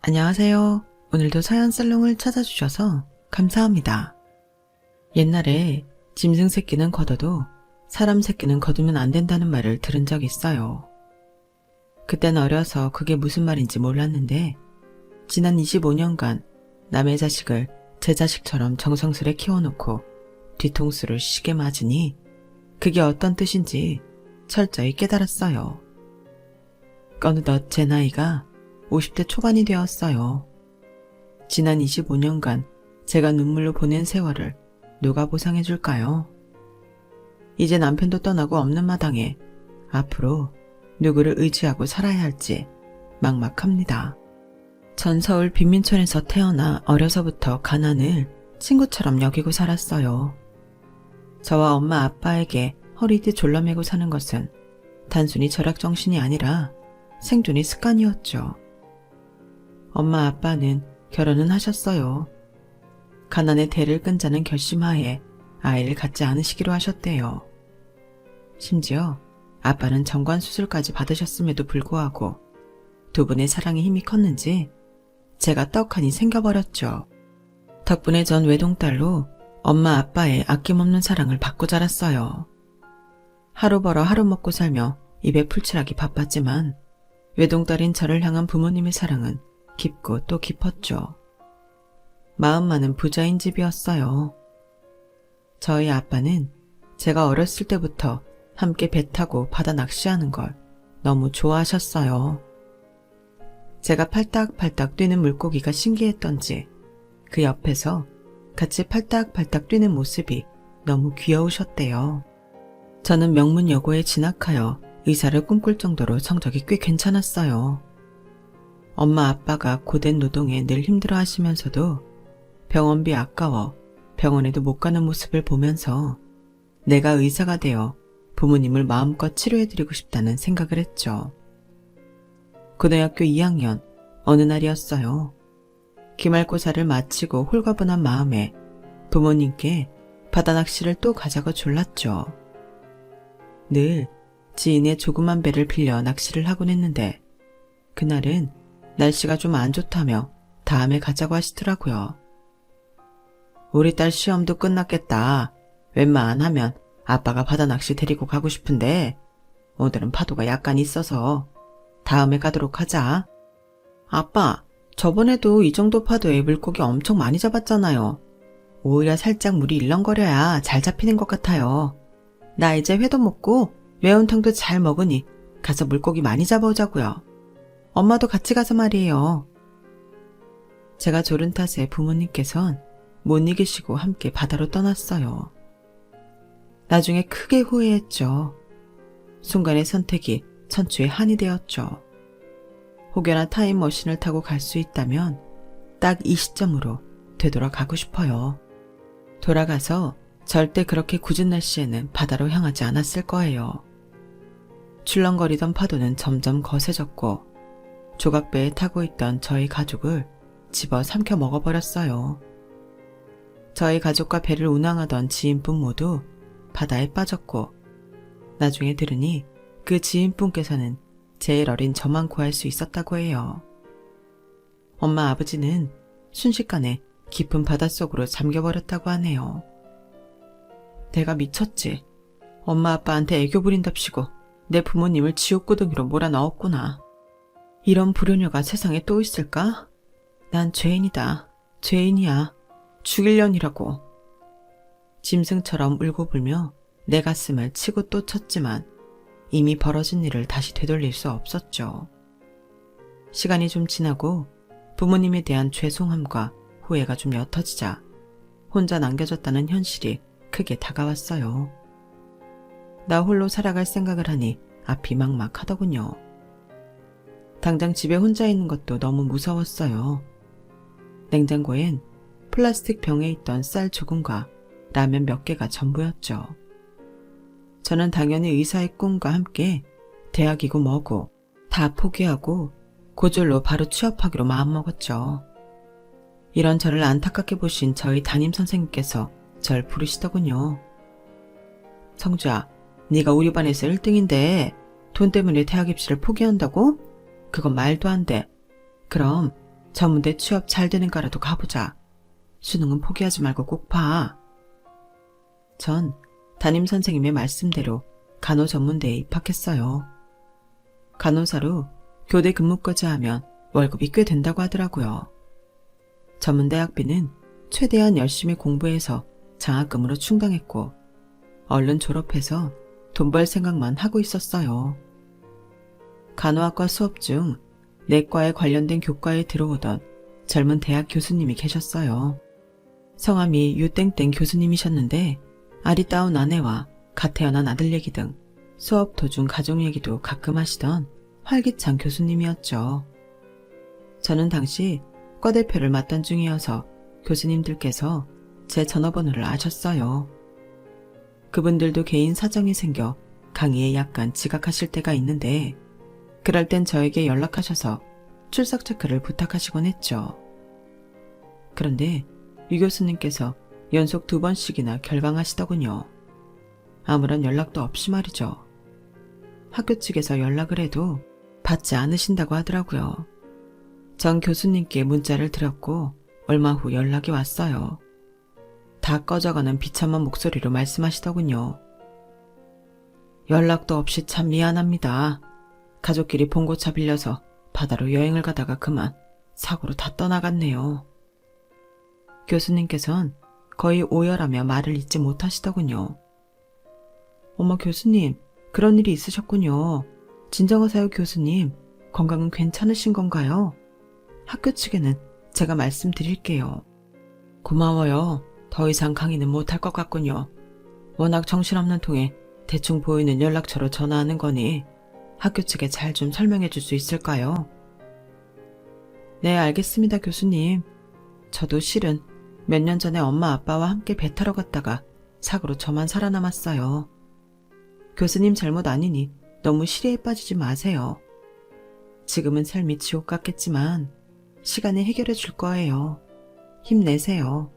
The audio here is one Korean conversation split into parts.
안녕하세요. 오늘도 사연살롱을 찾아주셔서 감사합니다. 옛날에 짐승 새끼는 걷어도 사람 새끼는 거두면 안 된다는 말을 들은 적 있어요. 그땐 어려서 그게 무슨 말인지 몰랐는데 지난 25년간 남의 자식을 제 자식처럼 정성스레 키워놓고 뒤통수를 시게 맞으니 그게 어떤 뜻인지 철저히 깨달았어요. 어느덧 제 나이가 50대 초반이 되었어요. 지난 25년간 제가 눈물로 보낸 세월을 누가 보상해 줄까요? 이제 남편도 떠나고 없는 마당에 앞으로 누구를 의지하고 살아야 할지 막막합니다. 전 서울 빈민촌에서 태어나 어려서부터 가난을 친구처럼 여기고 살았어요. 저와 엄마 아빠에게 허리띠 졸라매고 사는 것은 단순히 절약정신이 아니라 생존의 습관이었죠. 엄마 아빠는 결혼은 하셨어요. 가난의 대를 끈자는 결심하에 아이를 갖지 않으시기로 하셨대요. 심지어 아빠는 정관수술까지 받으셨음에도 불구하고 두 분의 사랑의 힘이 컸는지 제가 떡하니 생겨버렸죠. 덕분에 전 외동딸로 엄마 아빠의 아낌없는 사랑을 받고 자랐어요. 하루 벌어 하루 먹고 살며 입에 풀칠하기 바빴지만 외동딸인 저를 향한 부모님의 사랑은 깊고 또 깊었죠. 마음만은 부자인 집이었어요. 저희 아빠는 제가 어렸을 때부터 함께 배 타고 바다 낚시하는 걸 너무 좋아하셨어요. 제가 팔딱팔딱 뛰는 물고기가 신기했던지 그 옆에서 같이 팔딱팔딱 뛰는 모습이 너무 귀여우셨대요. 저는 명문여고에 진학하여 의사를 꿈꿀 정도로 성적이 꽤 괜찮았어요. 엄마 아빠가 고된 노동에 늘 힘들어 하시면서도 병원비 아까워 병원에도 못 가는 모습을 보면서 내가 의사가 되어 부모님을 마음껏 치료해드리고 싶다는 생각을 했죠. 고등학교 2학년 어느 날이었어요. 기말고사를 마치고 홀가분한 마음에 부모님께 바다 낚시를 또 가자고 졸랐죠. 늘 지인의 조그만 배를 빌려 낚시를 하곤 했는데 그날은 날씨가 좀 안 좋다며 다음에 가자고 하시더라고요. 우리 딸 시험도 끝났겠다. 웬만하면 아빠가 바다 낚시 데리고 가고 싶은데 오늘은 파도가 약간 있어서 다음에 가도록 하자. 아빠, 저번에도 이 정도 파도에 물고기 엄청 많이 잡았잖아요. 오히려 살짝 물이 일렁거려야 잘 잡히는 것 같아요. 나 이제 회도 먹고 매운탕도 잘 먹으니 가서 물고기 많이 잡아오자고요. 엄마도 같이 가서 말이에요. 제가 졸은 탓에 부모님께선 못 이기시고 함께 바다로 떠났어요. 나중에 크게 후회했죠. 순간의 선택이 천추의 한이 되었죠. 혹여나 타임머신을 타고 갈 수 있다면 딱 이 시점으로 되돌아가고 싶어요. 돌아가서 절대 그렇게 궂은 날씨에는 바다로 향하지 않았을 거예요. 출렁거리던 파도는 점점 거세졌고 조각배에 타고 있던 저희 가족을 집어 삼켜 먹어버렸어요. 저희 가족과 배를 운항하던 지인분 모두 바다에 빠졌고 나중에 들으니 그 지인분께서는 제일 어린 저만 구할 수 있었다고 해요. 엄마 아버지는 순식간에 깊은 바닷속으로 잠겨버렸다고 하네요. 내가 미쳤지. 엄마 아빠한테 애교 부린답시고 내 부모님을 지옥구덩이로 몰아넣었구나. 이런 불효녀가 세상에 또 있을까? 난 죄인이다. 죄인이야. 죽일년이라고. 짐승처럼 울고불며 내 가슴을 치고 또 쳤지만 이미 벌어진 일을 다시 되돌릴 수 없었죠. 시간이 좀 지나고 부모님에 대한 죄송함과 후회가 좀 옅어지자 혼자 남겨졌다는 현실이 크게 다가왔어요. 나 홀로 살아갈 생각을 하니 앞이 막막하더군요. 당장 집에 혼자 있는 것도 너무 무서웠어요. 냉장고엔 플라스틱 병에 있던 쌀 조금과 라면 몇 개가 전부였죠. 저는 당연히 의사의 꿈과 함께 대학이고 뭐고 다 포기하고 고졸로 바로 취업하기로 마음먹었죠. 이런 저를 안타깝게 보신 저희 담임선생님께서 절 부르시더군요. 성주야, 네가 우리 반에서 1등인데 돈 때문에 대학 입시를 포기한다고? 그건 말도 안 돼. 그럼 전문대 취업 잘 되는과라도 가보자. 수능은 포기하지 말고 꼭 봐. 전 담임선생님의 말씀대로 간호전문대에 입학했어요. 간호사로 교대 근무까지 하면 월급이 꽤 된다고 하더라고요. 전문대 학비는 최대한 열심히 공부해서 장학금으로 충당했고 얼른 졸업해서 돈 벌 생각만 하고 있었어요. 간호학과 수업 중 내과에 관련된 교과에 들어오던 젊은 대학 교수님이 계셨어요. 성함이 유땡땡 교수님이셨는데 아리따운 아내와 갓 태어난 아들 얘기 등 수업 도중 가족 얘기도 가끔 하시던 활기찬 교수님이었죠. 저는 당시 과대표를 맡던 중이어서 교수님들께서 제 전화번호를 아셨어요. 그분들도 개인 사정이 생겨 강의에 약간 지각하실 때가 있는데 그럴 땐 저에게 연락하셔서 출석 체크를 부탁하시곤 했죠. 그런데 유 교수님께서 연속 2번씩이나 결강하시더군요. 아무런 연락도 없이 말이죠. 학교 측에서 연락을 해도 받지 않으신다고 하더라고요. 전 교수님께 문자를 드렸고 얼마 후 연락이 왔어요. 다 꺼져가는 비참한 목소리로 말씀하시더군요. 연락도 없이 참 미안합니다. 가족끼리 봉고차 빌려서 바다로 여행을 가다가 그만 사고로 다 떠나갔네요. 교수님께선 거의 오열하며 말을 잇지 못하시더군요. 어머 교수님, 그런 일이 있으셨군요. 진정하세요 교수님. 건강은 괜찮으신 건가요? 학교 측에는 제가 말씀드릴게요. 고마워요. 더 이상 강의는 못할 것 같군요. 워낙 정신없는 통에 대충 보이는 연락처로 전화하는 거니 학교 측에 잘 좀 설명해 줄 수 있을까요? 네, 알겠습니다, 교수님. 저도 실은 몇 년 전에 엄마 아빠와 함께 배 타러 갔다가 사고로 저만 살아남았어요. 교수님 잘못 아니니 너무 시리에 빠지지 마세요. 지금은 삶이 지옥 같겠지만 시간이 해결해 줄 거예요. 힘내세요.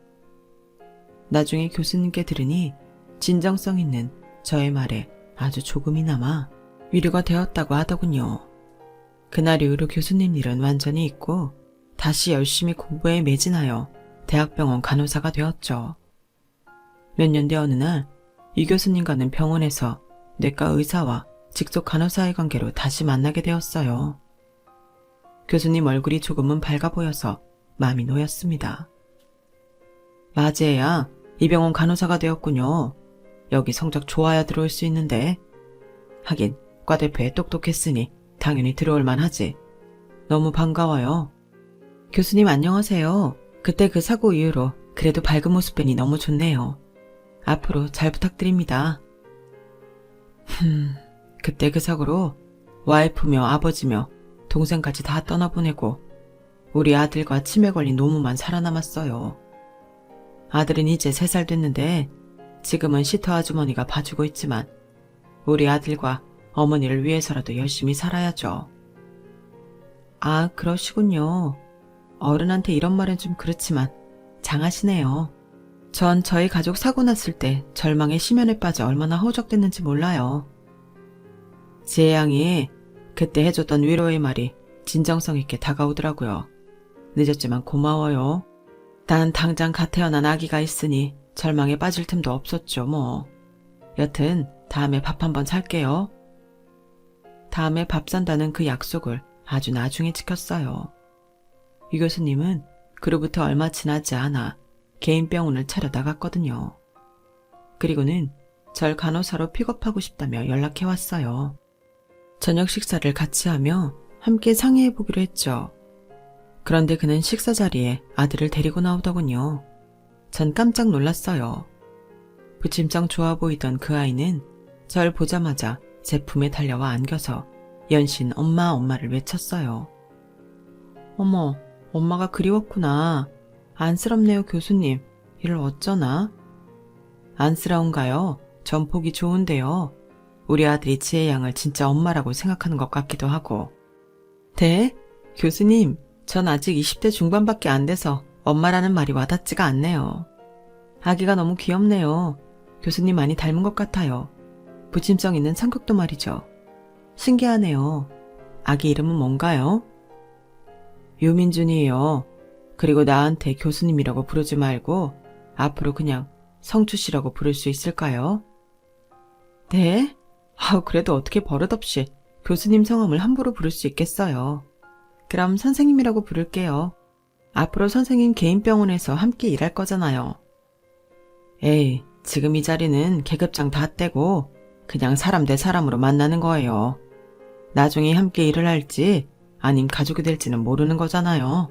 나중에 교수님께 들으니 진정성 있는 저의 말에 아주 조금이나마 위로가 되었다고 하더군요. 그날 이후로 교수님 일은 완전히 잊고 다시 열심히 공부에 매진하여 대학병원 간호사가 되었죠. 몇 년 뒤 어느 날 이 교수님과는 병원에서 내과 의사와 직속 간호사의 관계로 다시 만나게 되었어요. 교수님 얼굴이 조금은 밝아 보여서 마음이 놓였습니다. 맞이애야, 이 병원 간호사가 되었군요. 여기 성적 좋아야 들어올 수 있는데. 하긴 과대표에 똑똑했으니 당연히 들어올 만하지. 너무 반가워요. 교수님 안녕하세요. 그때 그 사고 이후로 그래도 밝은 모습 뵈니 너무 좋네요. 앞으로 잘 부탁드립니다. 그때 그 사고로 와이프며 아버지며 동생까지 다 떠나보내고 우리 아들과 치매 걸린 노모만 살아남았어요. 아들은 이제 3살 됐는데 지금은 시터 아주머니가 봐주고 있지만 우리 아들과 어머니를 위해서라도 열심히 살아야죠. 아, 그러시군요. 어른한테 이런 말은 좀 그렇지만 장하시네요. 전 저희 가족 사고 났을 때 절망의 심연에 빠져 얼마나 허우적댔는지 몰라요. 지혜 양이 그때 해줬던 위로의 말이 진정성 있게 다가오더라고요. 늦었지만 고마워요. 난 당장 갓 태어난 아기가 있으니 절망에 빠질 틈도 없었죠 뭐. 여튼 다음에 밥 한번 살게요. 다음에 밥 산다는 그 약속을 아주 나중에 지켰어요. 유 교수님은 그로부터 얼마 지나지 않아 개인 병원을 차려 나갔거든요. 그리고는 절 간호사로 픽업하고 싶다며 연락해왔어요. 저녁 식사를 같이 하며 함께 상의해보기로 했죠. 그런데 그는 식사 자리에 아들을 데리고 나오더군요. 전 깜짝 놀랐어요. 부침성 좋아 보이던 그 아이는 절 보자마자 제 품에 달려와 안겨서 연신 엄마 엄마를 외쳤어요. 어머, 엄마가 그리웠구나. 안쓰럽네요 교수님. 이를 어쩌나? 안쓰러운가요? 전 보기 좋은데요. 우리 아들이 지혜 양을 진짜 엄마라고 생각하는 것 같기도 하고. 네? 교수님, 전 아직 20대 중반밖에 안 돼서 엄마라는 말이 와닿지가 않네요. 아기가 너무 귀엽네요. 교수님 많이 닮은 것 같아요. 부침성 있는 성격도 말이죠. 신기하네요. 아기 이름은 뭔가요? 유민준이에요. 그리고 나한테 교수님이라고 부르지 말고 앞으로 그냥 성추 씨라고 부를 수 있을까요? 네? 그래도 어떻게 버릇없이 교수님 성함을 함부로 부를 수 있겠어요. 그럼 선생님이라고 부를게요. 앞으로 선생님 개인 병원에서 함께 일할 거잖아요. 에이, 지금 이 자리는 계급장 다 떼고 그냥 사람 대 사람으로 만나는 거예요. 나중에 함께 일을 할지 아님 가족이 될지는 모르는 거잖아요.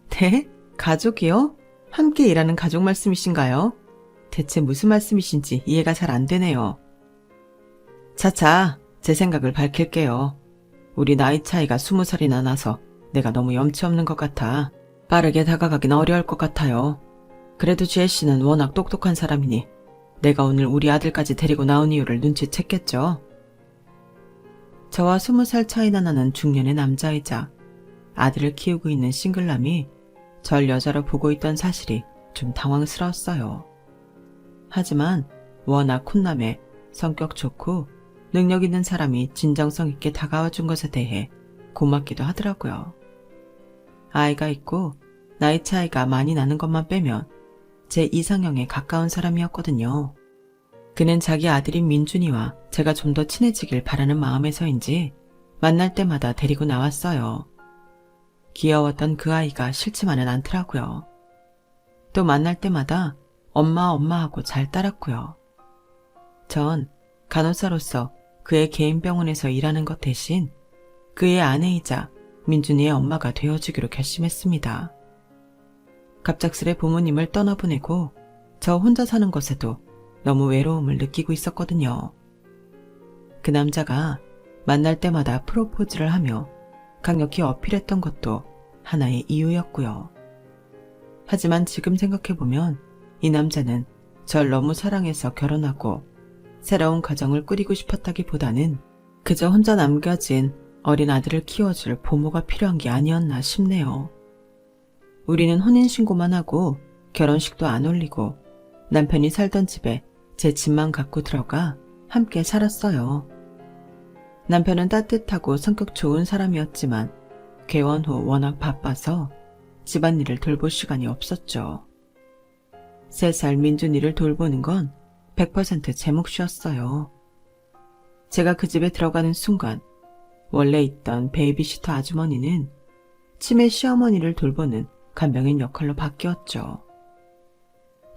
네? 가족이요? 함께 일하는 가족 말씀이신가요? 대체 무슨 말씀이신지 이해가 잘 안 되네요. 차차, 제 생각을 밝힐게요. 우리 나이 차이가 20살이나 나서 내가 너무 염치 없는 것 같아 빠르게 다가가긴 어려울 것 같아요. 그래도 지혜 씨는 워낙 똑똑한 사람이니 내가 오늘 우리 아들까지 데리고 나온 이유를 눈치챘겠죠. 저와 20살 차이나 나는 중년의 남자이자 아들을 키우고 있는 싱글남이 절 여자로 보고 있던 사실이 좀 당황스러웠어요. 하지만 워낙 콧남에 성격 좋고 능력 있는 사람이 진정성 있게 다가와 준 것에 대해 고맙기도 하더라고요. 아이가 있고 나이 차이가 많이 나는 것만 빼면 제 이상형에 가까운 사람이었거든요. 그는 자기 아들인 민준이와 제가 좀 더 친해지길 바라는 마음에서인지 만날 때마다 데리고 나왔어요. 귀여웠던 그 아이가 싫지만은 않더라고요. 또 만날 때마다 엄마 하고 잘 따랐고요. 전 간호사로서 그의 개인 병원에서 일하는 것 대신 그의 아내이자 민준이의 엄마가 되어주기로 결심했습니다. 갑작스레 부모님을 떠나보내고 저 혼자 사는 것에도 너무 외로움을 느끼고 있었거든요. 그 남자가 만날 때마다 프로포즈를 하며 강력히 어필했던 것도 하나의 이유였고요. 하지만 지금 생각해보면 이 남자는 절 너무 사랑해서 결혼하고 새로운 가정을 꾸리고 싶었다기보다는 그저 혼자 남겨진 어린 아들을 키워줄 보모가 필요한 게 아니었나 싶네요. 우리는 혼인신고만 하고 결혼식도 안 올리고 남편이 살던 집에 제 집만 갖고 들어가 함께 살았어요. 남편은 따뜻하고 성격 좋은 사람이었지만 개원 후 워낙 바빠서 집안일을 돌볼 시간이 없었죠. 3살 민준이를 돌보는 건 100% 제 몫이었어요. 제가 그 집에 들어가는 순간 원래 있던 베이비시터 아주머니는 치매 시어머니를 돌보는 간병인 역할로 바뀌었죠.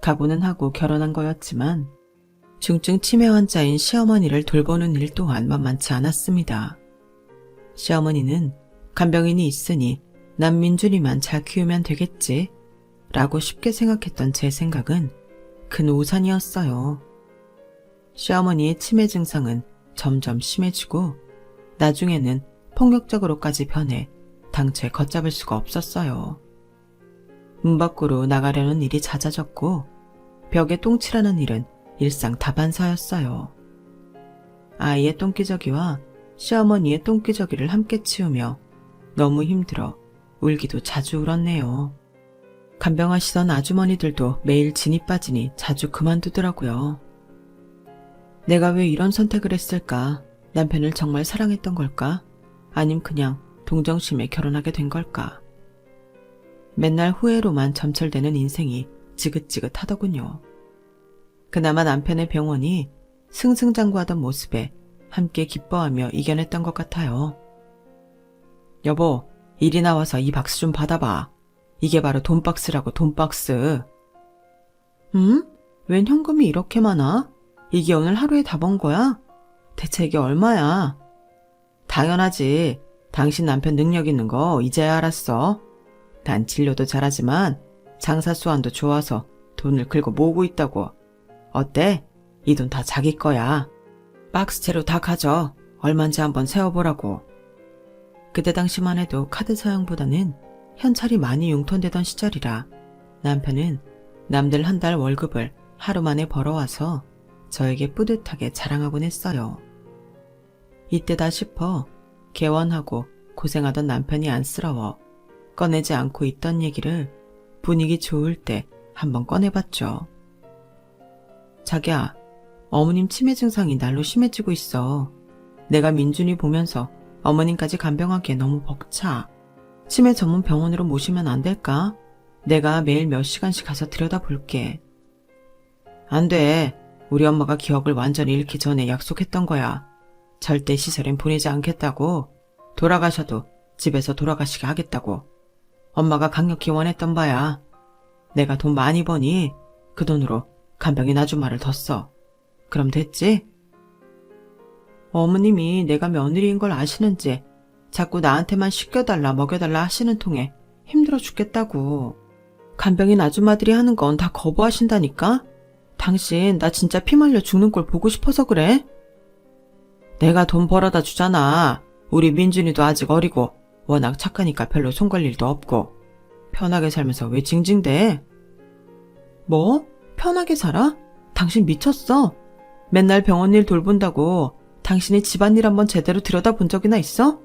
각오는 하고 결혼한 거였지만 중증 치매 환자인 시어머니를 돌보는 일 또한 만만치 않았습니다. 시어머니는 간병인이 있으니 난 민준이만 잘 키우면 되겠지 라고 쉽게 생각했던 제 생각은 큰 오산이었어요. 시어머니의 치매 증상은 점점 심해지고 나중에는 폭력적으로까지 변해 당최 걷잡을 수가 없었어요. 문 밖으로 나가려는 일이 잦아졌고 벽에 똥칠하는 일은 일상 다반사였어요. 아이의 똥기저귀와 시어머니의 똥기저귀를 함께 치우며 너무 힘들어 울기도 자주 울었네요. 간병하시던 아주머니들도 매일 진이 빠지니 자주 그만두더라고요. 내가 왜 이런 선택을 했을까? 남편을 정말 사랑했던 걸까? 아님 그냥 동정심에 결혼하게 된 걸까? 맨날 후회로만 점철되는 인생이 지긋지긋하더군요. 그나마 남편의 병원이 승승장구하던 모습에 함께 기뻐하며 이겨냈던 것 같아요. 여보, 일이 나와서 이 박스 좀 받아봐. 이게 바로 돈박스라고 돈박스. 웬 현금이 이렇게 많아? 이게 오늘 하루에 다 번 거야? 대체 이게 얼마야? 당연하지. 당신 남편 능력 있는 거 이제야 알았어. 난 진료도 잘하지만 장사 수완도 좋아서 돈을 긁어 모으고 있다고. 어때? 이 돈 다 자기 거야. 박스채로 다 가져. 얼만지 한번 세어보라고. 그때 당시만 해도 카드 사용보다는 현찰이 많이 융통되던 시절이라 남편은 남들 한 달 월급을 하루 만에 벌어와서 저에게 뿌듯하게 자랑하곤 했어요. 이때다 싶어 개원하고 고생하던 남편이 안쓰러워 꺼내지 않고 있던 얘기를 분위기 좋을 때 한번 꺼내봤죠. 자기야, 어머님 치매 증상이 날로 심해지고 있어. 내가 민준이 보면서 어머님까지 간병하기에 너무 벅차. 치매 전문 병원으로 모시면 안 될까? 내가 매일 몇 시간씩 가서 들여다볼게. 안 돼. 우리 엄마가 기억을 완전히 잃기 전에 약속했던 거야. 절대 시설엔 보내지 않겠다고. 돌아가셔도 집에서 돌아가시게 하겠다고. 엄마가 강력히 원했던 바야. 내가 돈 많이 버니 그 돈으로 간병인 아줌마를 더 써. 그럼 됐지? 어머님이 내가 며느리인 걸 아시는지 자꾸 나한테만 시켜달라 먹여달라 하시는 통에 힘들어 죽겠다고. 간병인 아줌마들이 하는 건 다 거부하신다니까? 당신 나 진짜 피 말려 죽는 꼴 보고 싶어서 그래? 내가 돈 벌어다 주잖아. 우리 민준이도 아직 어리고 워낙 착하니까 별로 손 갈 일도 없고. 편하게 살면서 왜 징징대? 뭐? 편하게 살아? 당신 미쳤어? 맨날 병원 일 돌본다고 당신이 집안일 한번 제대로 들여다본 적이나 있어?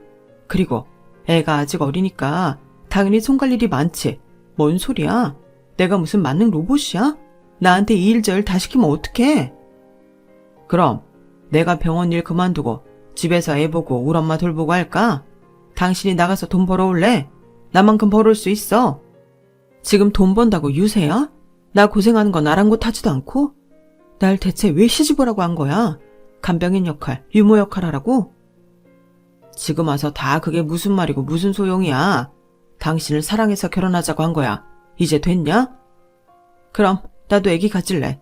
그리고 애가 아직 어리니까 당연히 손 갈 일이 많지. 뭔 소리야? 내가 무슨 만능 로봇이야? 나한테 이 일 저 일 다 시키면 어떡해? 그럼 내가 병원 일 그만두고 집에서 애 보고 우리 엄마 돌보고 할까? 당신이 나가서 돈 벌어올래? 나만큼 벌어올 수 있어. 지금 돈 번다고 유세야? 나 고생하는 건 아랑곳하지도 않고? 날 대체 왜 시집을 하고 한 거야? 간병인 역할, 유모 역할 하라고? 지금 와서 다 그게 무슨 말이고 무슨 소용이야? 당신을 사랑해서 결혼하자고 한 거야. 이제 됐냐? 그럼 나도 애기 가질래.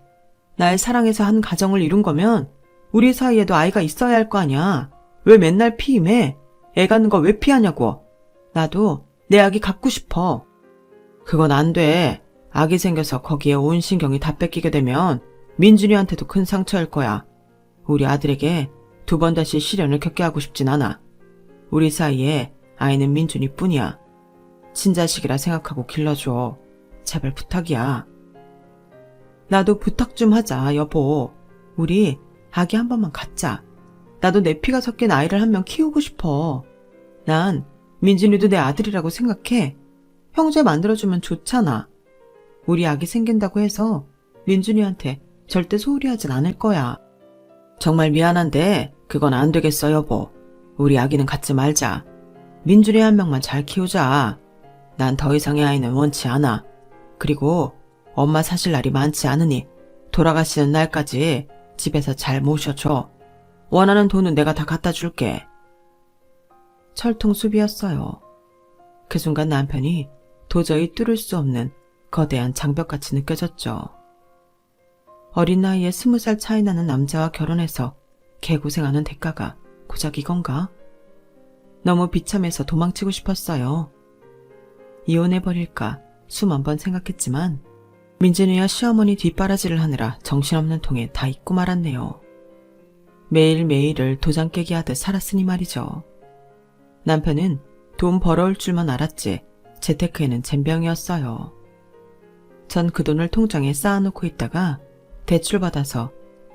날 사랑해서 한 가정을 이룬 거면 우리 사이에도 아이가 있어야 할 거 아니야. 왜 맨날 피임해? 애 갖는 거 왜 피하냐고. 나도 내 아기 갖고 싶어. 그건 안 돼. 아기 생겨서 거기에 온 신경이 다 뺏기게 되면 민준이한테도 큰 상처일 거야. 우리 아들에게 두 번 다시 시련을 겪게 하고 싶진 않아. 우리 사이에 아이는 민준이 뿐이야. 친자식이라 생각하고 길러줘. 제발 부탁이야. 나도 부탁 좀 하자, 여보. 우리 아기 한 번만 갖자. 나도 내 피가 섞인 아이를 한 명 키우고 싶어. 난 민준이도 내 아들이라고 생각해. 형제 만들어주면 좋잖아. 우리 아기 생긴다고 해서 민준이한테 절대 소홀히 하진 않을 거야. 정말 미안한데 그건 안 되겠어, 여보. 우리 아기는 갖지 말자. 민준이 한 명만 잘 키우자. 난 더 이상의 아이는 원치 않아. 그리고 엄마 사실 날이 많지 않으니 돌아가시는 날까지 집에서 잘 모셔줘. 원하는 돈은 내가 다 갖다 줄게. 철통수비였어요. 그 순간 남편이 도저히 뚫을 수 없는 거대한 장벽같이 느껴졌죠. 어린 나이에 20살 차이 나는 남자와 결혼해서 개고생하는 대가가 고작 이건가? 너무 비참해서 도망치고 싶었어요. 이혼해버릴까 수만 번 생각했지만 민준이와 시어머니 뒷바라지를 하느라 정신없는 통에 다 잊고 말았네요. 매일매일을 도장 깨기 하듯 살았으니 말이죠. 남편은 돈 벌어올 줄만 알았지 재테크에는 젬병이었어요. 전 그 돈을 통장에 쌓아놓고 있다가 대출받아서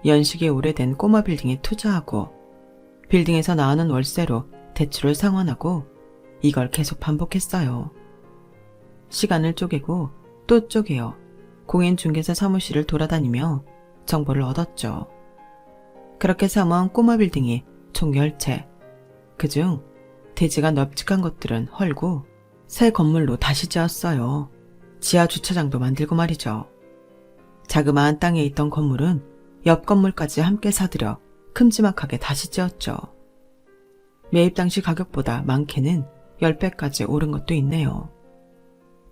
연식이 오래된 꼬마 빌딩에 투자하고 빌딩에서 나오는 월세로 대출을 상환하고 이걸 계속 반복했어요. 시간을 쪼개고 또 쪼개어 공인중개사 사무실을 돌아다니며 정보를 얻었죠. 그렇게 사모한 꼬마 빌딩이 총 10채. 그중 대지가 넓직한 것들은 헐고 새 건물로 다시 지었어요. 지하 주차장도 만들고 말이죠. 자그마한 땅에 있던 건물은 옆 건물까지 함께 사들여 큼지막하게 다시 지었죠. 매입 당시 가격보다 많게는 10배까지 오른 것도 있네요.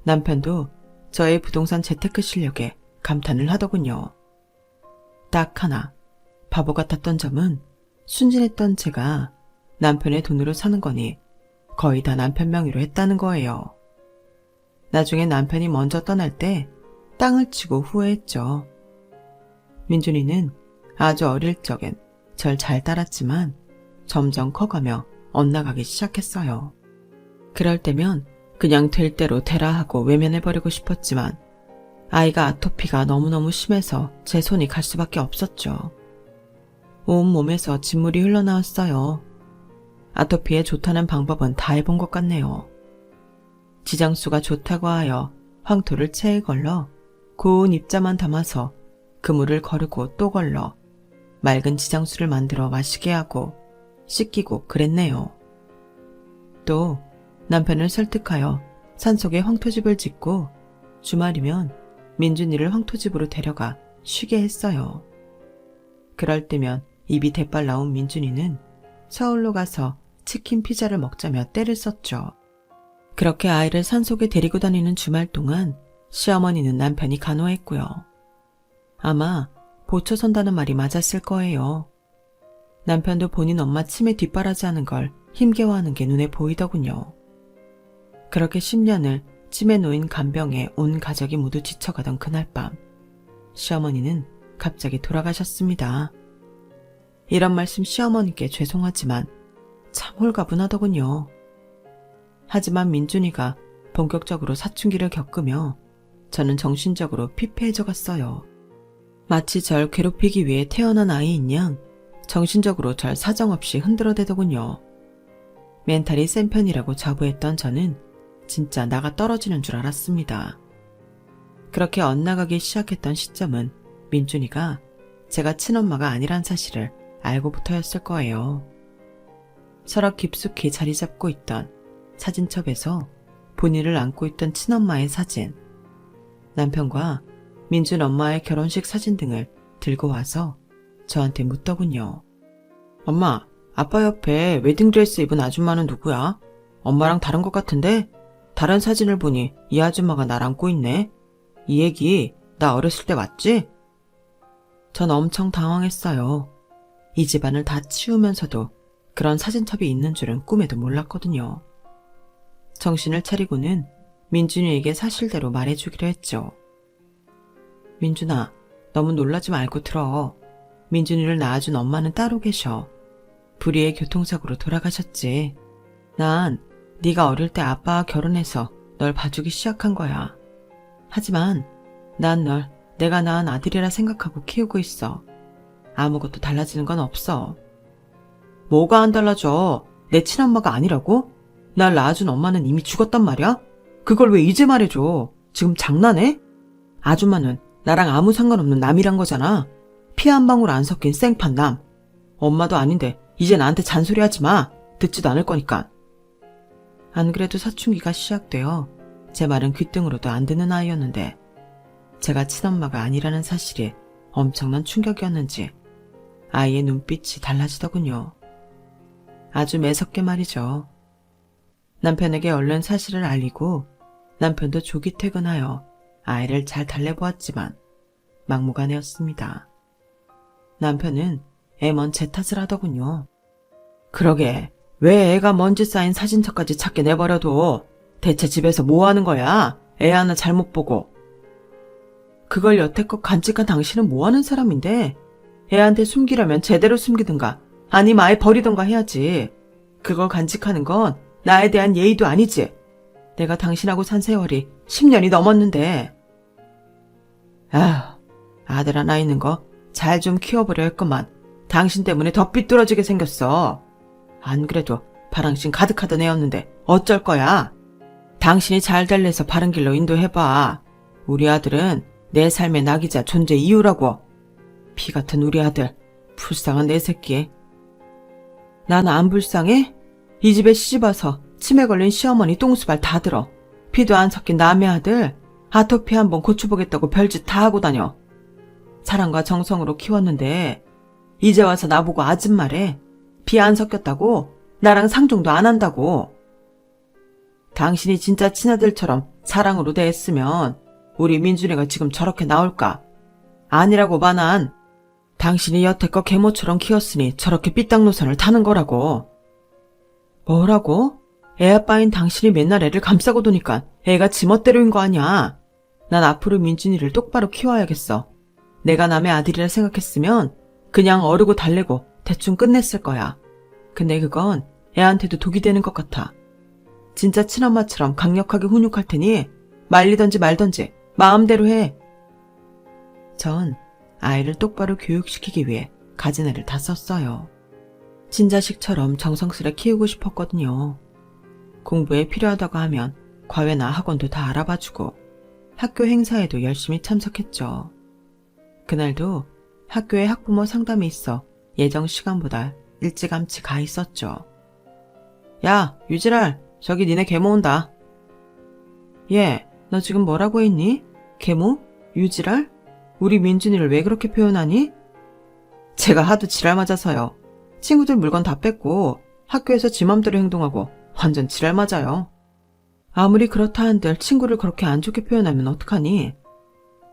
남편도 저의 부동산 재테크 실력에 감탄을 하더군요. 딱 하나, 바보 같았던 점은 순진했던 제가 남편의 돈으로 사는 거니 거의 다 남편 명의로 했다는 거예요. 나중에 남편이 먼저 떠날 때 땅을 치고 후회했죠. 민준이는 아주 어릴 적엔 절 잘 따랐지만 점점 커가며 엇나가기 시작했어요. 그럴 때면 그냥 될 대로 되라 하고 외면해버리고 싶었지만 아이가 아토피가 너무너무 심해서 제 손이 갈 수밖에 없었죠. 온 몸에서 진물이 흘러나왔어요. 아토피에 좋다는 방법은 다 해본 것 같네요. 지장수가 좋다고 하여 황토를 체에 걸러 고운 입자만 담아서 그물을 거르고 또 걸러 맑은 지장수를 만들어 마시게 하고 씻기고 그랬네요. 또 남편을 설득하여 산속에 황토집을 짓고 주말이면 민준이를 황토집으로 데려가 쉬게 했어요. 그럴 때면 입이 대빨 나온 민준이는 서울로 가서 치킨 피자를 먹자며 떼를 썼죠. 그렇게 아이를 산속에 데리고 다니는 주말 동안 시어머니는 남편이 간호했고요. 아마 보초 선다는 말이 맞았을 거예요. 남편도 본인 엄마 치매 뒷바라지하는 걸 힘겨워하는 게 눈에 보이더군요. 그렇게 10년을 치매 놓인 간병에 온 가족이 모두 지쳐가던 그날 밤, 시어머니는 갑자기 돌아가셨습니다. 이런 말씀 시어머니께 죄송하지만 참 홀가분하더군요. 하지만 민준이가 본격적으로 사춘기를 겪으며 저는 정신적으로 피폐해져 갔어요. 마치 절 괴롭히기 위해 태어난 아이인 양 정신적으로 절 사정없이 흔들어대더군요. 멘탈이 센 편이라고 자부했던 저는 진짜 나가 떨어지는 줄 알았습니다. 그렇게 엇나가기 시작했던 시점은 민준이가 제가 친엄마가 아니란 사실을 알고부터였을 거예요. 서랍 깊숙이 자리 잡고 있던 사진첩에서 본인을 안고 있던 친엄마의 사진, 남편과 민준 엄마의 결혼식 사진 등을 들고 와서 저한테 묻더군요. 엄마, 아빠 옆에 웨딩드레스 입은 아줌마는 누구야? 엄마랑 다른 것 같은데? 다른 사진을 보니 이 아줌마가 날 안고 있네. 이 얘기 나 어렸을 때 맞지? 전 엄청 당황했어요. 이 집안을 다 치우면서도 그런 사진첩이 있는 줄은 꿈에도 몰랐거든요. 정신을 차리고는 민준이에게 사실대로 말해주기로 했죠. 민준아, 너무 놀라지 말고 들어. 민준이를 낳아준 엄마는 따로 계셔. 불의의 교통사고로 돌아가셨지. 난 네가 어릴 때 아빠와 결혼해서 널 봐주기 시작한 거야. 하지만 난 널 내가 낳은 아들이라 생각하고 키우고 있어. 아무것도 달라지는 건 없어. 뭐가 안 달라져? 내 친엄마가 아니라고? 날 낳아준 엄마는 이미 죽었단 말이야? 그걸 왜 이제 말해줘? 지금 장난해? 아줌마는 나랑 아무 상관없는 남이란 거잖아. 피 한 방울 안 섞인 생판 남. 엄마도 아닌데 이제 나한테 잔소리하지 마. 듣지도 않을 거니까. 안 그래도 사춘기가 시작되어 제 말은 귓등으로도 안 듣는 아이였는데 제가 친엄마가 아니라는 사실이 엄청난 충격이었는지 아이의 눈빛이 달라지더군요. 아주 매섭게 말이죠. 남편에게 얼른 사실을 알리고 남편도 조기 퇴근하여 아이를 잘 달래보았지만 막무가내였습니다. 남편은 애 먼 제 탓을 하더군요. 그러게 왜 애가 먼지 쌓인 사진첩까지 찾게 내버려둬? 대체 집에서 뭐 하는 거야? 애 하나 잘못 보고. 그걸 여태껏 간직한 당신은 뭐 하는 사람인데? 애한테 숨기려면 제대로 숨기든가 아니면 아예 버리던가 해야지. 그걸 간직하는 건 나에 대한 예의도 아니지. 내가 당신하고 산 세월이 10년이 넘었는데. 아휴, 아들 하나 있는 거 잘 좀 키워보려 했구만. 당신 때문에 더 삐뚤어지게 생겼어. 안 그래도 바랑심 가득하던 애였는데 어쩔 거야. 당신이 잘 달래서 바른 길로 인도해봐. 우리 아들은 내 삶의 낙이자 존재 이유라고. 피 같은 우리 아들, 불쌍한 내 새끼. 난 안 불쌍해? 이 집에 시집와서 치매 걸린 시어머니 똥수발 다 들어. 피도 안 섞인 남의 아들, 아토피 한번 고쳐보겠다고 별짓 다 하고 다녀. 사랑과 정성으로 키웠는데 이제 와서 나보고 아줌마래. 피 안 섞였다고? 나랑 상종도 안 한다고. 당신이 진짜 친아들처럼 사랑으로 대했으면 우리 민준이가 지금 저렇게 나올까? 아니라고 봐 난. 당신이 여태껏 계모처럼 키웠으니 저렇게 삐딱 노선을 타는 거라고. 뭐라고? 애 아빠인 당신이 맨날 애를 감싸고 도니까 애가 지멋대로인 거 아니야. 난 앞으로 민준이를 똑바로 키워야겠어. 내가 남의 아들이라 생각했으면 그냥 어르고 달래고 대충 끝냈을 거야. 근데 그건 애한테도 독이 되는 것 같아. 진짜 친엄마처럼 강력하게 훈육할 테니 말리던지 말던지 마음대로 해. 전 아이를 똑바로 교육시키기 위해 가진 애를 다 썼어요. 친자식처럼 정성스레 키우고 싶었거든요. 공부에 필요하다고 하면 과외나 학원도 다 알아봐주고 학교 행사에도 열심히 참석했죠. 그날도 학교에 학부모 상담이 있어 예정 시간보다 일찌감치 가 있었죠. 야, 유지랄, 저기 니네 계모 온다. 얘, 너 지금 뭐라고 했니? 계모? 유지랄? 우리 민준이를 왜 그렇게 표현하니? 제가 하도 지랄 맞아서요. 친구들 물건 다 뺐고 학교에서 지 맘대로 행동하고 완전 지랄 맞아요. 아무리 그렇다 한들 친구를 그렇게 안 좋게 표현하면 어떡하니?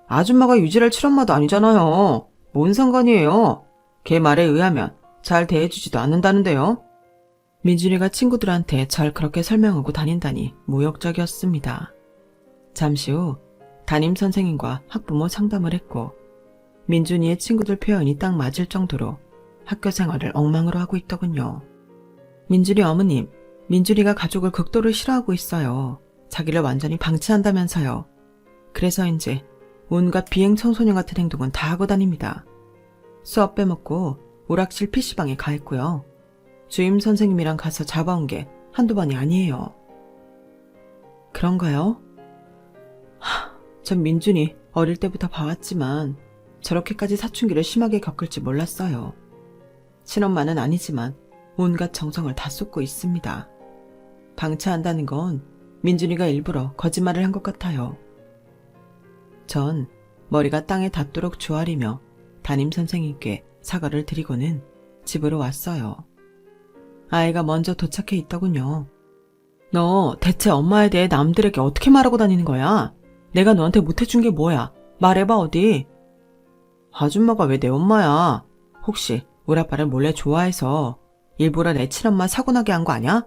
아줌마가 유지랄 칠엄마도 아니잖아요. 뭔 상관이에요? 걔 말에 의하면 잘 대해주지도 않는다는데요. 민준이가 친구들한테 절 그렇게 설명하고 다닌다니 모욕적이었습니다. 잠시 후 담임선생님과 학부모 상담을 했고 민준이의 친구들 표현이 딱 맞을 정도로 학교 생활을 엉망으로 하고 있더군요. 민준이 어머님, 민준이가 가족을 극도로 싫어하고 있어요. 자기를 완전히 방치한다면서요. 그래서인지 온갖 비행 청소년 같은 행동은 다 하고 다닙니다. 수업 빼먹고 오락실 PC방에 가 있고요. 주임 선생님이랑 가서 잡아온 게 한두 번이 아니에요. 그런가요? 전 민준이 어릴 때부터 봐왔지만 저렇게까지 사춘기를 심하게 겪을 줄 몰랐어요. 친엄마는 아니지만 온갖 정성을 다 쏟고 있습니다. 방치한다는 건 민준이가 일부러 거짓말을 한 것 같아요. 전 머리가 땅에 닿도록 조아리며 담임선생님께 사과를 드리고는 집으로 왔어요. 아이가 먼저 도착해 있더군요. 너 대체 엄마에 대해 남들에게 어떻게 말하고 다니는 거야? 내가 너한테 못해준 게 뭐야? 말해봐 어디? 아줌마가 왜 내 엄마야? 혹시 우리 아빠를 몰래 좋아해서 일부러 내 친엄마 사고나게 한 거 아니야?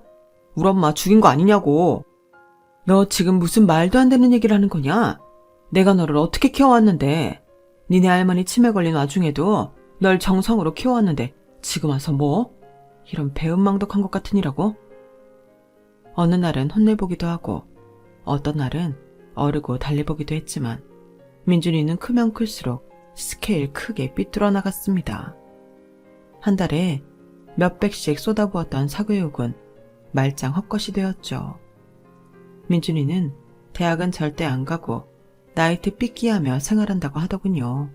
우리 엄마 죽인 거 아니냐고. 너 지금 무슨 말도 안 되는 얘기를 하는 거냐? 내가 너를 어떻게 키워왔는데. 니네 할머니 치매 걸린 와중에도 널 정성으로 키워왔는데 지금 와서 뭐? 이런 배은망덕한 것 같으니라고? 어느 날은 혼내보기도 하고 어떤 날은 어르고 달래보기도 했지만 민준이는 크면 클수록 스케일 크게 삐뚤어 나갔습니다. 한 달에 몇백씩 쏟아부었던 사교육은 말짱 헛것이 되었죠. 민준이는 대학은 절대 안 가고 나이트 삐끼하며 생활한다고 하더군요.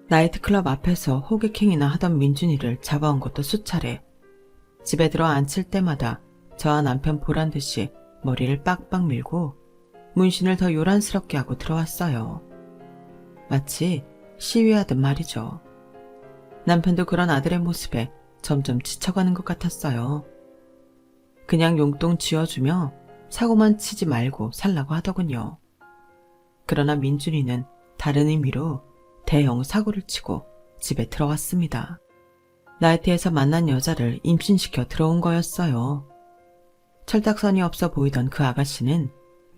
나이트클럽 앞에서 호객행위나 하던 민준이를 잡아온 것도 수차례. 집에 들어 앉힐 때마다 저와 남편 보란 듯이 머리를 빡빡 밀고 문신을 더 요란스럽게 하고 들어왔어요. 마치 시위하듯 말이죠. 남편도 그런 아들의 모습에 점점 지쳐가는 것 같았어요. 그냥 용돈 쥐어주며 사고만 치지 말고 살라고 하더군요. 그러나 민준이는 다른 의미로 대형 사고를 치고 집에 들어왔습니다. 나이트에서 만난 여자를 임신시켜 들어온 거였어요. 철딱선이 없어 보이던 그 아가씨는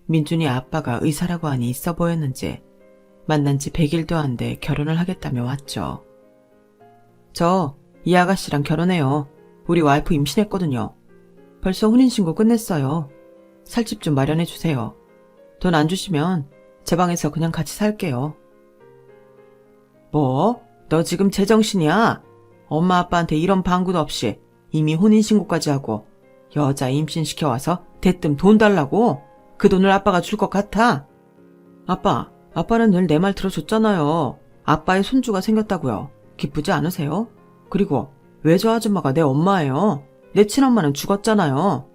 민준이 아빠가 의사라고 하니 있어 보였는지 만난 지 100일도 안 돼 결혼을 하겠다며 왔죠. 저 이 아가씨랑 결혼해요. 우리 와이프 임신했거든요. 벌써 혼인신고 끝냈어요. 살집 좀 마련해주세요. 돈 안 주시면 제 방에서 그냥 같이 살게요. 뭐? 너 지금 제정신이야? 엄마 아빠한테 이런 방구도 없이 이미 혼인신고까지 하고 여자 임신시켜와서 대뜸 돈 달라고? 그 돈을 아빠가 줄 것 같아? 아빠는 늘 내 말 들어줬잖아요. 아빠의 손주가 생겼다고요. 기쁘지 않으세요? 그리고 왜 저 아줌마가 내 엄마예요? 내 친엄마는 죽었잖아요.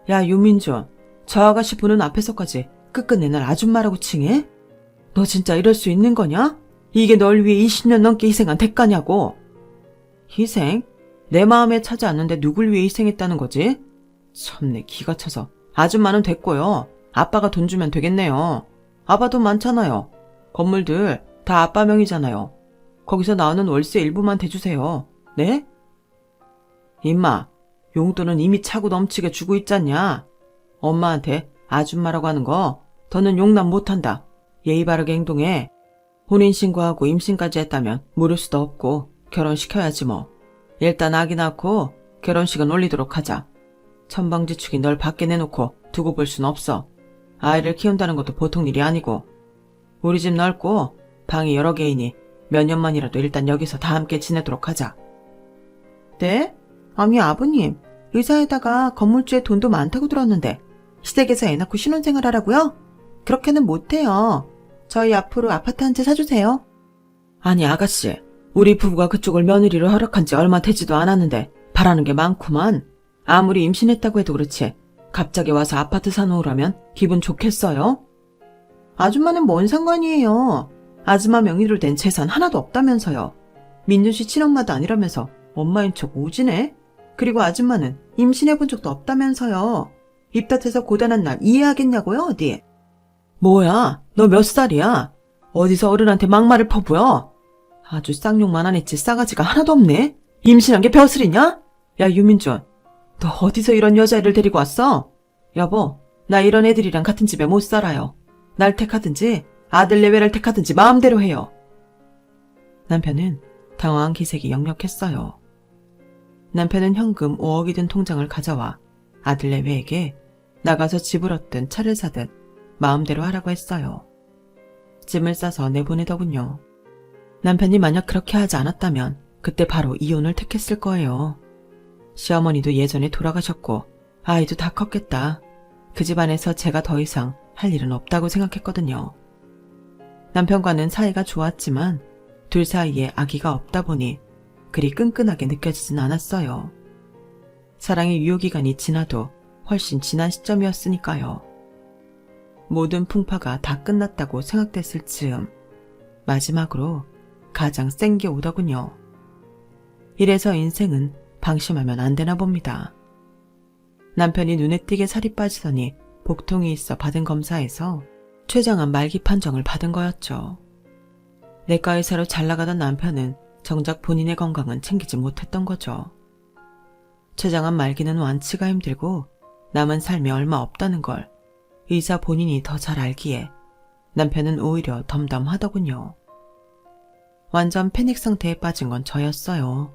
야 유민준, 저 아가씨 보는 앞에서까지 끝끝내 날 아줌마라고 칭해? 너 진짜 이럴 수 있는 거냐? 이게 널 위해 20년 넘게 희생한 대가냐고. 희생? 내 마음에 차지 않는데 누굴 위해 희생했다는 거지? 참내 기가 차서. 아줌마는 됐고요. 아빠가 돈 주면 되겠네요. 아빠 돈 많잖아요. 건물들 다 아빠 명이잖아요. 거기서 나오는 월세 일부만 대주세요. 네? 임마, 용돈은 이미 차고 넘치게 주고 있잖냐. 엄마한테 아줌마라고 하는 거 더는 용납 못한다. 예의 바르게 행동해. 혼인신고하고 임신까지 했다면 모를 수도 없고 결혼시켜야지 뭐. 일단 아기 낳고 결혼식은 올리도록 하자. 천방지축이 널 밖에 내놓고 두고 볼 순 없어. 아이를 키운다는 것도 보통 일이 아니고. 우리 집 넓고 방이 여러 개이니 몇 년만이라도 일단 여기서 다 함께 지내도록 하자. 네? 아니 아버님, 의사에다가 건물주에 돈도 많다고 들었는데 시댁에서 애 낳고 신혼생활 하라고요? 그렇게는 못해요. 저희 앞으로 아파트 한 채 사주세요. 아니 아가씨, 우리 부부가 그쪽을 며느리로 허락한 지 얼마 되지도 않았는데 바라는 게 많구만. 아무리 임신했다고 해도 그렇지 갑자기 와서 아파트 사놓으라면 기분 좋겠어요? 아줌마는 뭔 상관이에요. 아줌마 명의로 된 재산 하나도 없다면서요. 민준 씨 친엄마도 아니라면서 엄마인 척 오지네? 그리고 아줌마는 임신해본 적도 없다면서요. 입덧해서 고단한 날 이해하겠냐고요, 어디? 뭐야, 너 몇 살이야? 어디서 어른한테 막말을 퍼부어? 아주 쌍욕만 안 했지 싸가지가 하나도 없네? 임신한 게 벼슬이냐? 야, 유민준, 너 어디서 이런 여자애를 데리고 왔어? 여보, 나 이런 애들이랑 같은 집에 못 살아요. 날 택하든지 아들 내외를 택하든지 마음대로 해요. 남편은 당황한 기색이 역력했어요. 남편은 현금 5억이 든 통장을 가져와 아들 내외에게 나가서 집을 얻든 차를 사든 마음대로 하라고 했어요. 짐을 싸서 내보내더군요. 남편이 만약 그렇게 하지 않았다면 그때 바로 이혼을 택했을 거예요. 시어머니도 예전에 돌아가셨고 아이도 다 컸겠다. 그 집안에서 제가 더 이상 할 일은 없다고 생각했거든요. 남편과는 사이가 좋았지만 둘 사이에 아기가 없다 보니 그리 끈끈하게 느껴지진 않았어요. 사랑의 유효기간이 지나도 훨씬 지난 시점이었으니까요. 모든 풍파가 다 끝났다고 생각됐을 즈음 마지막으로 가장 센 게 오더군요. 이래서 인생은 방심하면 안 되나 봅니다. 남편이 눈에 띄게 살이 빠지더니 복통이 있어 받은 검사에서 췌장암 말기 판정을 받은 거였죠. 내과 의사로 잘 나가던 남편은 정작 본인의 건강은 챙기지 못했던 거죠. 췌장암 말기는 완치가 힘들고 남은 삶이 얼마 없다는 걸 의사 본인이 더 잘 알기에 남편은 오히려 덤덤하더군요. 완전 패닉 상태에 빠진 건 저였어요.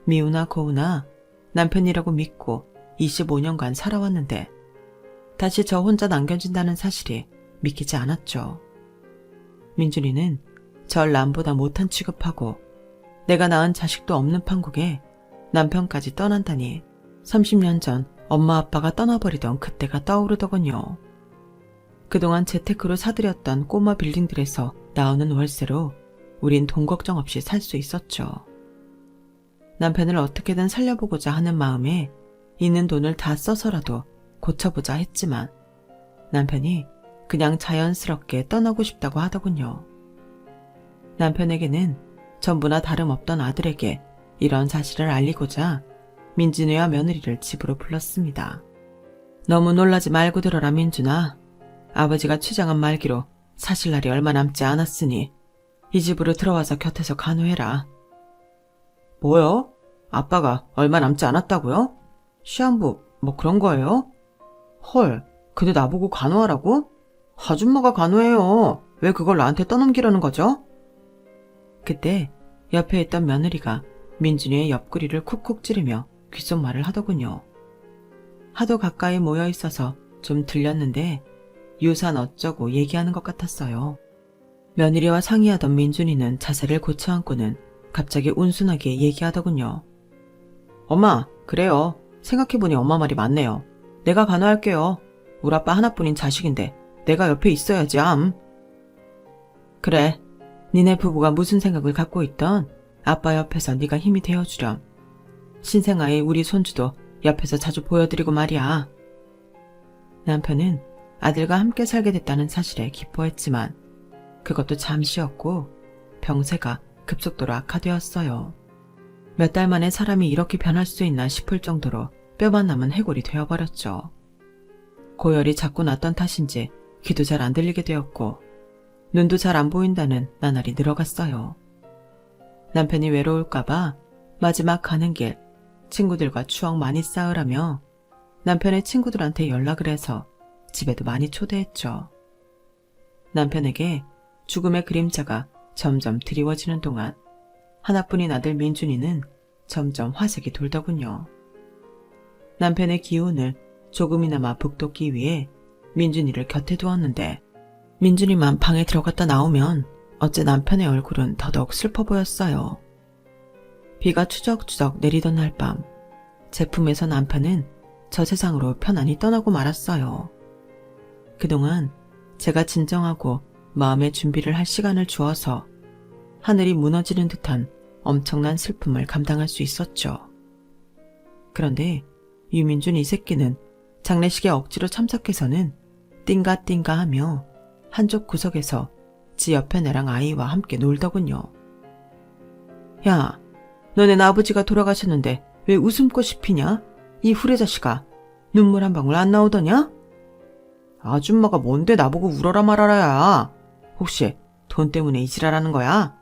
미우나 고우나 남편이라고 믿고 25년간 살아왔는데 다시 저 혼자 남겨진다는 사실이 믿기지 않았죠. 민준이는 절 남보다 못한 취급하고 내가 낳은 자식도 없는 판국에 남편까지 떠난다니 30년 전 엄마 아빠가 떠나버리던 그때가 떠오르더군요. 그동안 재테크로 사들였던 꼬마 빌딩들에서 나오는 월세로 우린 돈 걱정 없이 살 수 있었죠. 남편을 어떻게든 살려보고자 하는 마음에 있는 돈을 다 써서라도 고쳐보자 했지만 남편이 그냥 자연스럽게 떠나고 싶다고 하더군요. 남편에게는 전부나 다름없던 아들에게 이런 사실을 알리고자 민준이와 며느리를 집으로 불렀습니다. 너무 놀라지 말고 들어라 민준아. 아버지가 췌장암 말기로 사실 날이 얼마 남지 않았으니 이 집으로 들어와서 곁에서 간호해라. 뭐요? 아빠가 얼마 남지 않았다고요? 시한부 뭐 그런 거예요? 헐, 근데 나보고 간호하라고? 아줌마가 간호해요. 왜 그걸 나한테 떠넘기려는 거죠? 그때 옆에 있던 며느리가 민준이의 옆구리를 쿡쿡 찌르며 귓속말을 하더군요. 하도 가까이 모여 있어서 좀 들렸는데 유산 어쩌고 얘기하는 것 같았어요. 며느리와 상의하던 민준이는 자세를 고쳐앉고는 갑자기 온순하게 얘기하더군요. 엄마, 그래요. 생각해보니 엄마 말이 맞네요. 내가 간호할게요. 우리 아빠 하나뿐인 자식인데 내가 옆에 있어야지 암. 그래, 니네 부부가 무슨 생각을 갖고 있던 아빠 옆에서 네가 힘이 되어주렴. 신생아의 우리 손주도 옆에서 자주 보여드리고 말이야. 남편은 아들과 함께 살게 됐다는 사실에 기뻐했지만 그것도 잠시였고 병세가 급속도로 악화되었어요. 몇 달 만에 사람이 이렇게 변할 수 있나 싶을 정도로 뼈만 남은 해골이 되어버렸죠. 고열이 자꾸 났던 탓인지 귀도 잘 안 들리게 되었고 눈도 잘 안 보인다는 나날이 늘어갔어요. 남편이 외로울까봐 마지막 가는 길 친구들과 추억 많이 쌓으라며 남편의 친구들한테 연락을 해서 집에도 많이 초대했죠. 남편에게 죽음의 그림자가 점점 드리워지는 동안 하나뿐인 아들 민준이는 점점 화색이 돌더군요. 남편의 기운을 조금이나마 북돋기 위해 민준이를 곁에 두었는데 민준이만 방에 들어갔다 나오면 어째 남편의 얼굴은 더더욱 슬퍼 보였어요. 비가 추적추적 내리던 날 밤 제품에서 남편은 저 세상으로 편안히 떠나고 말았어요. 그동안 제가 진정하고 마음의 준비를 할 시간을 주어서 하늘이 무너지는 듯한 엄청난 슬픔을 감당할 수 있었죠. 그런데 유민준 이 새끼는 장례식에 억지로 참석해서는 띵가띵가 하며 한쪽 구석에서 지 옆에 내랑 아이와 함께 놀더군요. 야, 너네 아버지가 돌아가셨는데 왜 웃음꽃이 피냐? 이 후레자식아, 눈물 한 방울 안 나오더냐? 아줌마가 뭔데 나보고 울어라 말아라야. 혹시 돈 때문에 이 지랄하는 거야?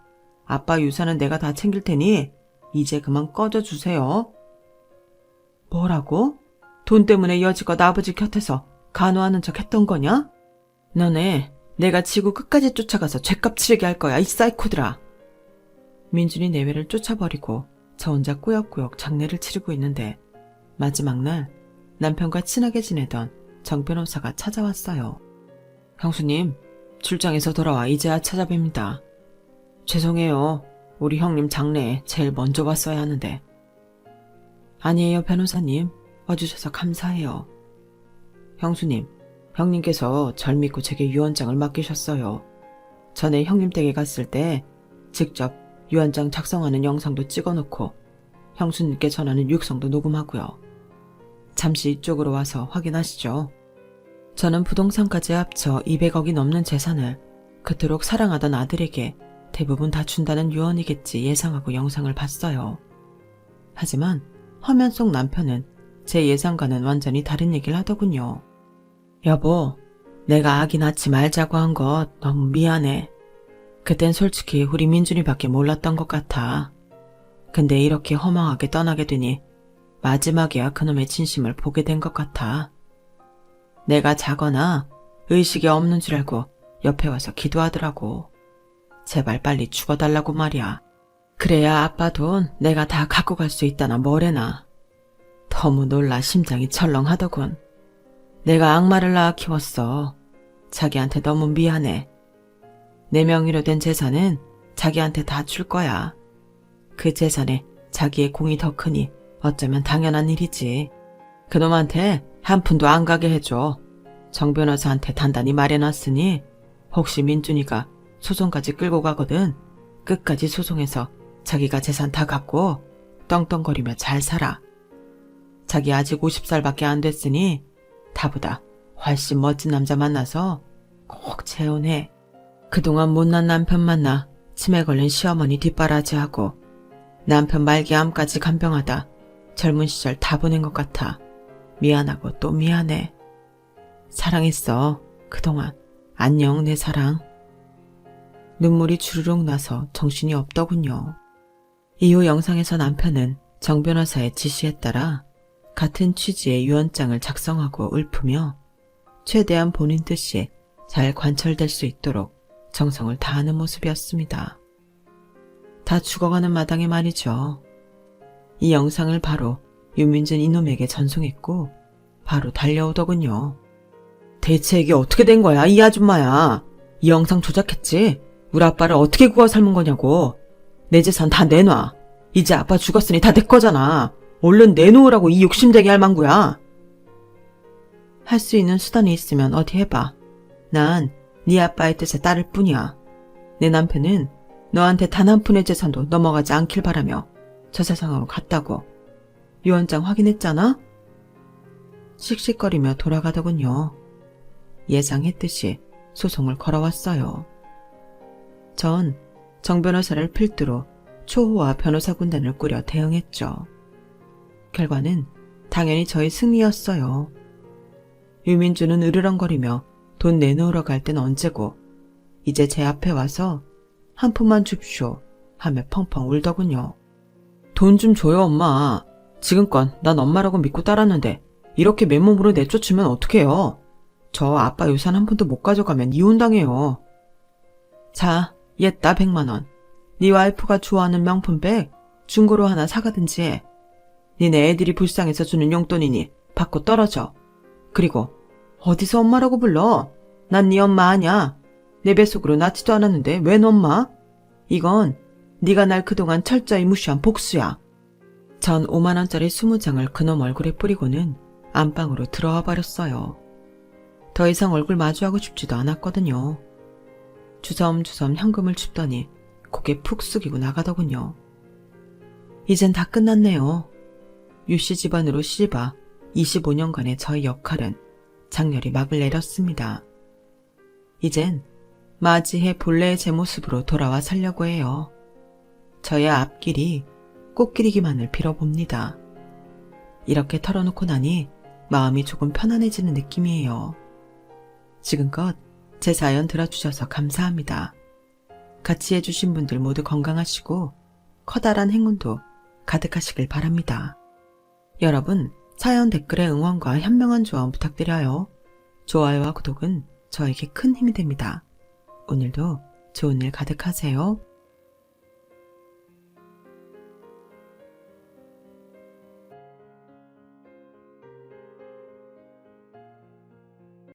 아빠 유산은 내가 다 챙길 테니 이제 그만 꺼져 주세요. 뭐라고? 돈 때문에 여지껏 아버지 곁에서 간호하는 척 했던 거냐? 너네 내가 지구 끝까지 쫓아가서 죗값 치르게 할 거야, 이 사이코들아. 민준이 내외를 쫓아버리고 저 혼자 꾸역꾸역 장례를 치르고 있는데 마지막 날 남편과 친하게 지내던 정 변호사가 찾아왔어요. 형수님, 출장에서 돌아와 이제야 찾아뵙니다. 죄송해요. 우리 형님 장례에 제일 먼저 왔어야 하는데. 아니에요, 변호사님. 와주셔서 감사해요. 형수님, 형님께서 절 믿고 제게 유언장을 맡기셨어요. 전에 형님 댁에 갔을 때 직접 유언장 작성하는 영상도 찍어놓고 형수님께 전하는 육성도 녹음하고요. 잠시 이쪽으로 와서 확인하시죠. 저는 부동산까지 합쳐 200억이 넘는 재산을 그토록 사랑하던 아들에게 대부분 다 준다는 유언이겠지 예상하고 영상을 봤어요. 하지만 화면 속 남편은 제 예상과는 완전히 다른 얘기를 하더군요. 여보, 내가 아기 낳지 말자고 한 것 너무 미안해. 그땐 솔직히 우리 민준이밖에 몰랐던 것 같아. 근데 이렇게 허망하게 떠나게 되니 마지막이야 그놈의 진심을 보게 된 것 같아. 내가 자거나 의식이 없는 줄 알고 옆에 와서 기도하더라고. 제발 빨리 죽어달라고 말이야. 그래야 아빠 돈 내가 다 갖고 갈 수 있다나 뭐래나. 너무 놀라 심장이 철렁하더군. 내가 악마를 낳아 키웠어. 자기한테 너무 미안해. 내 명의로 된 재산은 자기한테 다 줄 거야. 그 재산에 자기의 공이 더 크니 어쩌면 당연한 일이지. 그놈한테 한 푼도 안 가게 해줘. 정 변호사한테 단단히 말해놨으니 혹시 민준이가 소송까지 끌고 가거든 끝까지 소송해서 자기가 재산 다 갖고 떵떵거리며 잘 살아. 자기 아직 50살밖에 안 됐으니 다보다 훨씬 멋진 남자 만나서 꼭 재혼해. 그동안 못난 남편 만나 치매 걸린 시어머니 뒷바라지하고 남편 말기암까지 간병하다 젊은 시절 다 보낸 것 같아. 미안하고 또 미안해. 사랑했어. 그동안. 안녕 내 사랑. 눈물이 주르륵 나서 정신이 없더군요. 이후 영상에서 남편은 정 변호사의 지시에 따라 같은 취지의 유언장을 작성하고 읊으며 최대한 본인 뜻이 잘 관철될 수 있도록 정성을 다하는 모습이었습니다. 다 죽어가는 마당에 말이죠. 이 영상을 바로 유민준 이놈에게 전송했고 바로 달려오더군요. 대체 이게 어떻게 된 거야, 이 아줌마야. 이 영상 조작했지? 우리 아빠를 어떻게 구워 삶은 거냐고. 내 재산 다 내놔. 이제 아빠 죽었으니 다 내 거잖아. 얼른 내놓으라고 이 욕심쟁이 할망구야. 할 수 있는 수단이 있으면 어디 해봐. 난 네 아빠의 뜻에 따를 뿐이야. 내 남편은 너한테 단 한 푼의 재산도 넘어가지 않길 바라며 저 세상으로 갔다고. 유언장 확인했잖아? 씩씩거리며 돌아가더군요. 예상했듯이 소송을 걸어왔어요. 전 정 변호사를 필두로 초호화 변호사 군단을 꾸려 대응했죠. 결과는 당연히 저희 승리였어요. 유민주는 으르렁거리며 돈 내놓으러 갈 땐 언제고 이제 제 앞에 와서 한 푼만 줍쇼 하며 펑펑 울더군요. 돈 좀 줘요 엄마. 지금껏 난 엄마라고 믿고 따랐는데 이렇게 맨몸으로 내쫓으면 어떡해요. 저 아빠 유산 한 푼도 못 가져가면 이혼당해요. 자, 옛다 100만 원. 네 와이프가 좋아하는 명품백 중고로 하나 사가든지 해. 니네 애들이 불쌍해서 주는 용돈이니 받고 떨어져. 그리고 어디서 엄마라고 불러? 난 네 엄마 아냐. 내 뱃속으로 낳지도 않았는데 웬 엄마? 이건 네가 날 그동안 철저히 무시한 복수야. 전 5만 원짜리 20장을 그놈 얼굴에 뿌리고는 안방으로 들어와 버렸어요. 더 이상 얼굴 마주하고 싶지도 않았거든요. 주섬주섬 현금을 줍더니 고개 푹 숙이고 나가더군요. 이젠 다 끝났네요. 유씨 집안으로 시집와 25년간의 저의 역할은 장렬히 막을 내렸습니다. 이젠 맞이해 본래의 제 모습으로 돌아와 살려고 해요. 저의 앞길이 꽃길이기만을 빌어봅니다. 이렇게 털어놓고 나니 마음이 조금 편안해지는 느낌이에요. 지금껏 제 사연 들어주셔서 감사합니다. 같이 해주신 분들 모두 건강하시고 커다란 행운도 가득하시길 바랍니다. 여러분, 사연 댓글에 응원과 현명한 조언 부탁드려요. 좋아요와 구독은 저에게 큰 힘이 됩니다. 오늘도 좋은 일 가득하세요.